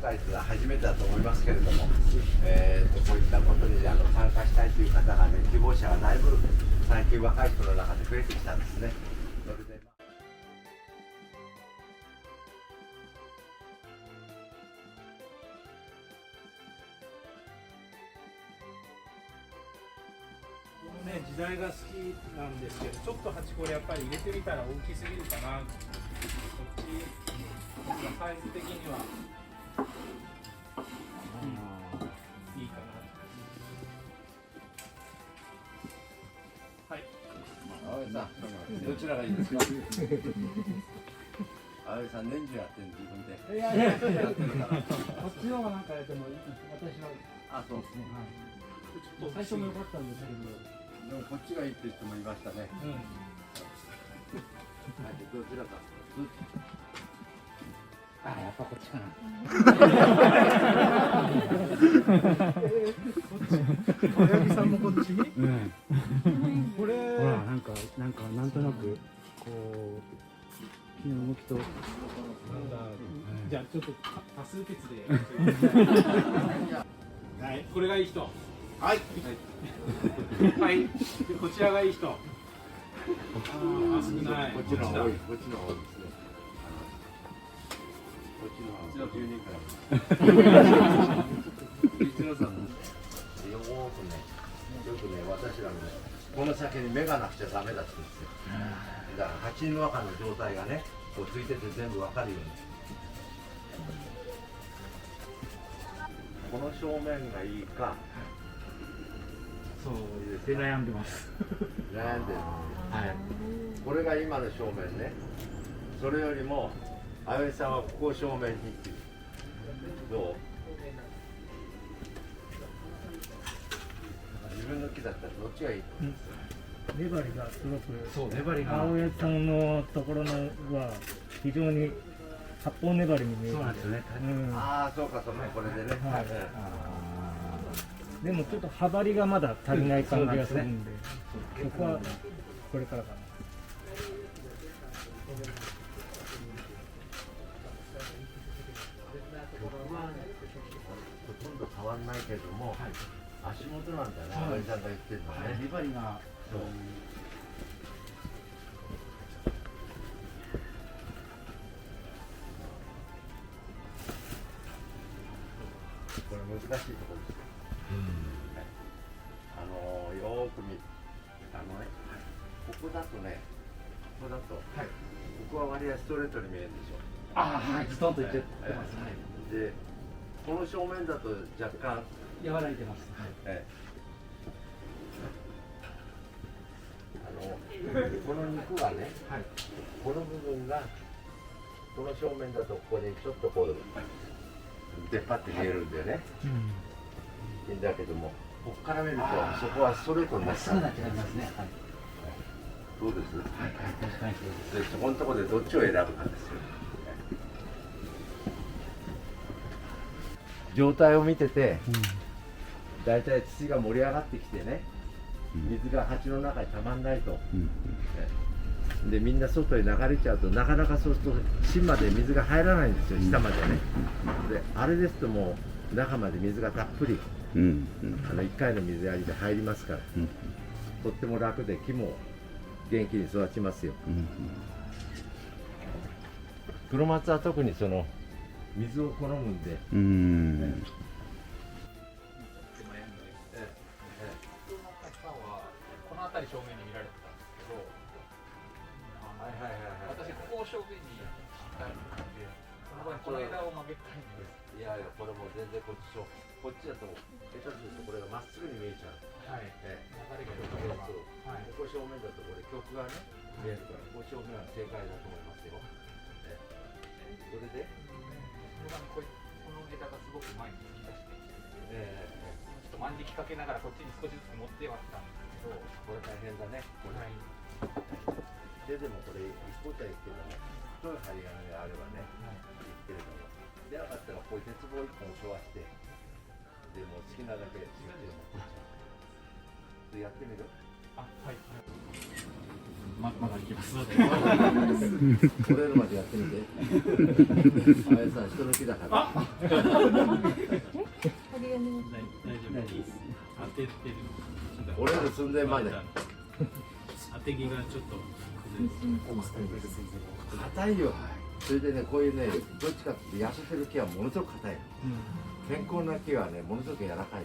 会というのは初めてだと思いますけれども、こういったことに参加したいという方がね、希望者がだいぶ最近若い人の中で増えてきたんですね。それでね、時代が好きなんですけど、ちょっと8これやっぱり入れてみたら大きすぎるかな。こっちサイズ的には、いいかな。はい。青江さん、どちらがいいですか。青江さん年中やってる自分で。いやいやいや、こっちの方がなんかやっても私は。あ、そうですね。ちょっと最初も良かったんですけど。でもこっちがいいって人もいましたね。うん。はい、どちらか。あ、やっぱこっちかな。青柳さんもこっちに。うん。これ。ほら、なんとなく、こう。気の動きと。なんだ。じゃあ、ちょっと多数決で。はい、これがいい人。はい。はい。こちらがいい人。ああ、少ない。こっちの方多い。こっちの方ですね。こっちの方12から。一野さんもよくね、私らもね、この先に目がなくちゃダメだって言うんですよ。だから鉢の中の状態がね、こうついてて全部わかるように。この正面がいいか。そうですね。悩んでます。悩んでる。はい。これが今の正面ね。それよりも、あゆみさんはここを正面にっていう。どう？自分の木だったらどっちがいい？粘りがすごく、そう、粘りが。青江さんのところのは非常に発泡粘りに見える。そうなんですよね。ああ、そうかそうか、これでね。はい。でもちょっと羽張りがまだ足りない感じがするんで、そこはこれからかな。曲はほとんど変わんないけども、足元なんだね、青江さんが言ってるのね。粘りが。そう。これ難しいところですよ。よーく見、ここだとね、ここだと、ここは割合ストレートに見えるでしょ。ああ、はい、ストンといっちゃってます。で、この正面だと若干、和らいでます。この肉がね、この部分が、この正面だとここにちょっとこう、出っ張って見えるんだよね。いいんだけども、ここから見ると、そこはストレートになっちゃう。そうなっちゃいますね。どうです？はい、確かにそうです。で、そこのところでどっちを選ぶかですよ。状態を見てて、だいたい土が盛り上がってきてね、水が鉢の中にたまんないと、でみんな外へ流れちゃうと、なかなかそうすると芯まで水が入らないんですよ、下までね。であれですともう中まで水がたっぷり、1回の水やりで入りますから、とっても楽で木も元気に育ちますよ。黒松は特にその水を好むんで。この辺り正面に見られてたんですけど、私ここを正面にしたいので、この枝を曲げたいんです。いやいや、これも全然こっちだと下手するとこれがまっすぐに見えちゃう。はい。流れが良ければ。ここ正面だとこれ曲がね見えるから、ここ正面は正解だと思いますよ。それでこの枝がすごく前に突き出してきて、ちょっと万力かけながらこっちに少しずつ持ってはったんですけど、これ大変だね。でもこれ一個体っていうのは太い針金があればね、いいけれども、でなかったらこういう鉄棒一本を沿わして、でもう好きなだけ集中を持っていっちゃう。やってみる？はい。まだ行きます。折れるまでやってみて。あやさん人の気だから。大丈夫です。当ててる。折れる寸前まで。当て木がちょっと硬いよ。それでね、こういうね、どっちかっていうと痩せてる木はものすごく硬い。健康な木はね、ものすごく柔らかい。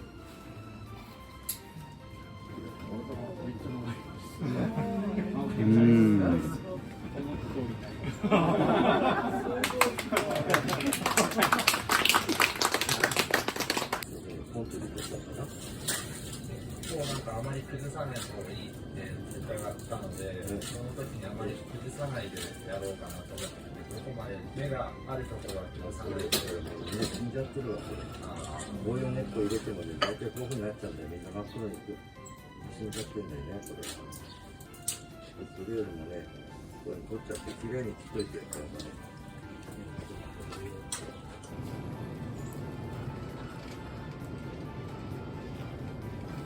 なんかあまり崩さない方がいいって伺ったので、その時にあまり崩さないでやろうかなと思って、どこまで目があるところは崩さないで。死んじゃってるわ、これ。棒用根っこ入れてもね、大体こういうふうになっちゃうんだよね。真っ黒に死んじゃってるんだよね、これ。それよりもね、これ取っちゃって、きれいに切っといてやったらね。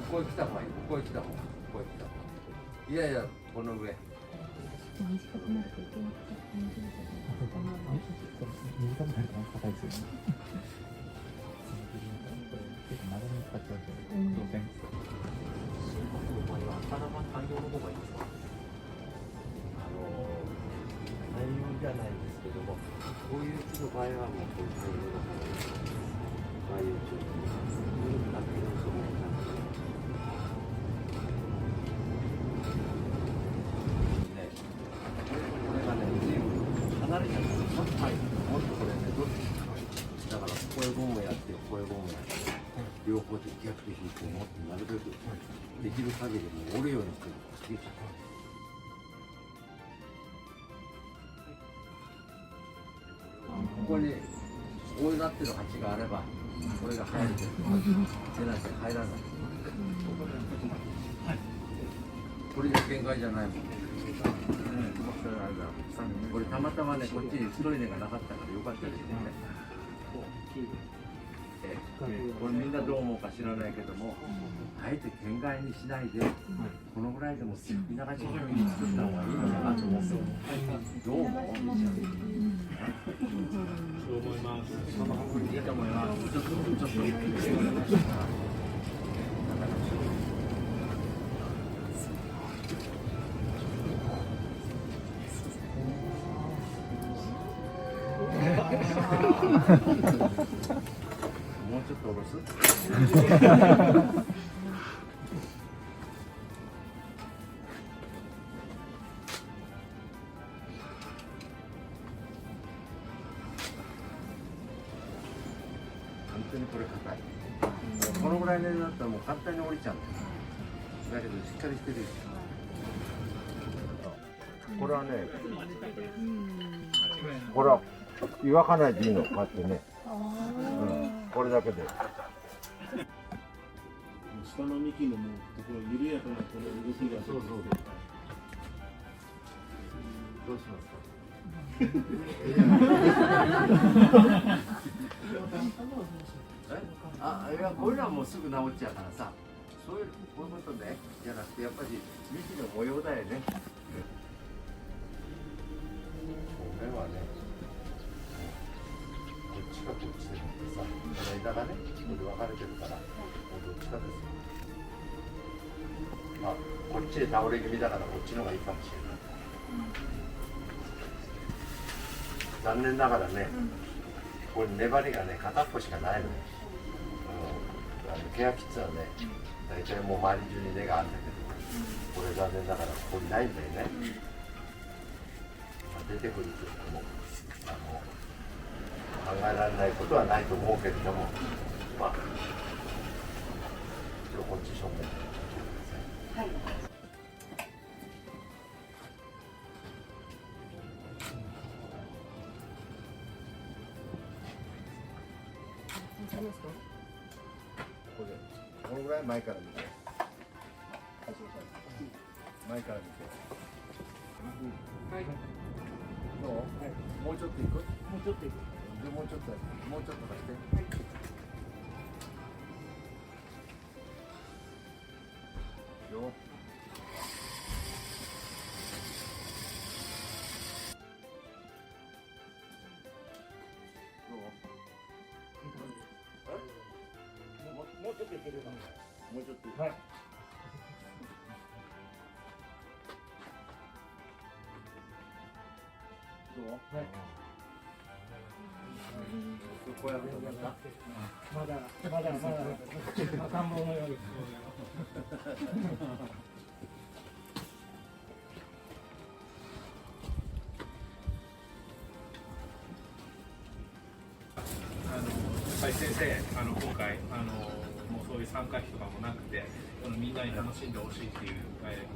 ここへ来た方がいい、ここへ来た方がいい、ここへ来た方がいい。いやいや、この上。短くなるといけなくて大丈夫です短くなると硬いですよね。結構長めに使っちゃうと当然。の場合は大量の方がいいですか？大量じゃないですけども、こういう木の場合はもうこういう大量の方がいいです。ああいう中になっている人もいます。離れちゃったんですよ。はい。もっとこれね、どっちだから、ここへゴムをやって、ここへゴムをやって、両方で逆で引いて、もっとなるべくできる限りもう折るようにしてつけちゃう。ここにこうなってる鉢があれば、これが入るけど、出なきゃ入らない。これじゃ限界じゃないもん。これたまたまね、こっちに太い根がなかったからよかったですよね。これみんなどう思うか知らないけども、あえて県外にしないで、このぐらいでも田舎地方に作った方がいいのかなと思う。どう思う？そう思います。いいと思います。ちょっと。もうちょっと下ろす？本当にこれ硬い。このぐらいの値段だったらもう簡単に降りちゃうんだけどしっかりしてる。これはね、これは湯かないでいいの、こうやってね。これだけで。下の幹のもうところ緩やかなこの動きが。そう。どうしますか？いや、こういうのはもうすぐ治っちゃうからさ、そういうこういうことねじゃなくて、やっぱり幹の模様だよね。これはね、こっちかこっちでもさ、この枝がね、これ分かれてるから、もうどっちかですよ。こっちへ倒れ気味だからこっちの方がいいかもしれない。残念ながらね、これ粘りがね、片っぽしかないのよ。ケヤキッズはね、大体もう周り中に根があるんだけど、これ残念ながらここにないんだよね。出てくるというのも考えられないことはないと思うけれども、一応こっち正面で。はい。このぐらい前から見て。前から見て。はい。どう？もうちょっと行く？もうちょっと行く。でもうちょっと貸して。よ。ちょっといけるかもうちょっとはい。どうはい。こうやると思ったまだ赤ん坊のようです。やっぱり先生、今回もうそういう参加費とかもなくて、みんなに楽しんでほしいっていう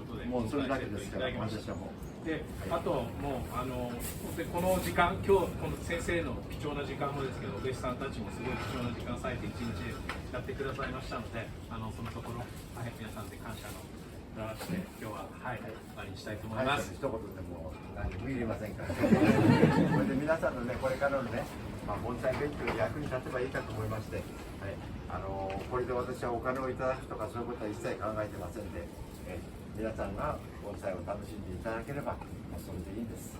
ことで、もうそれだけですからいただきました。私はもうで、あともう本当にこの時間、今日この先生の貴重な時間もですけど、お弟子さんたちもすごい貴重な時間割いて一日やってくださいましたので、そのところ、はい、皆さんで感謝の表して今日ははい終わりにしたいと思います。一言でも何もいりませんから。これで皆さんのねこれからのね、盆栽勉強に役に立てばいいかと思いまして、はい、これで私はお金をいただくとかそういうことは一切考えてませんで、皆さんが盆栽を楽しんでいただければそれでいいんです。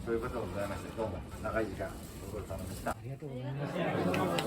そういうことでございまして、どうも長い時間ご苦労様でした。ありがとうございました。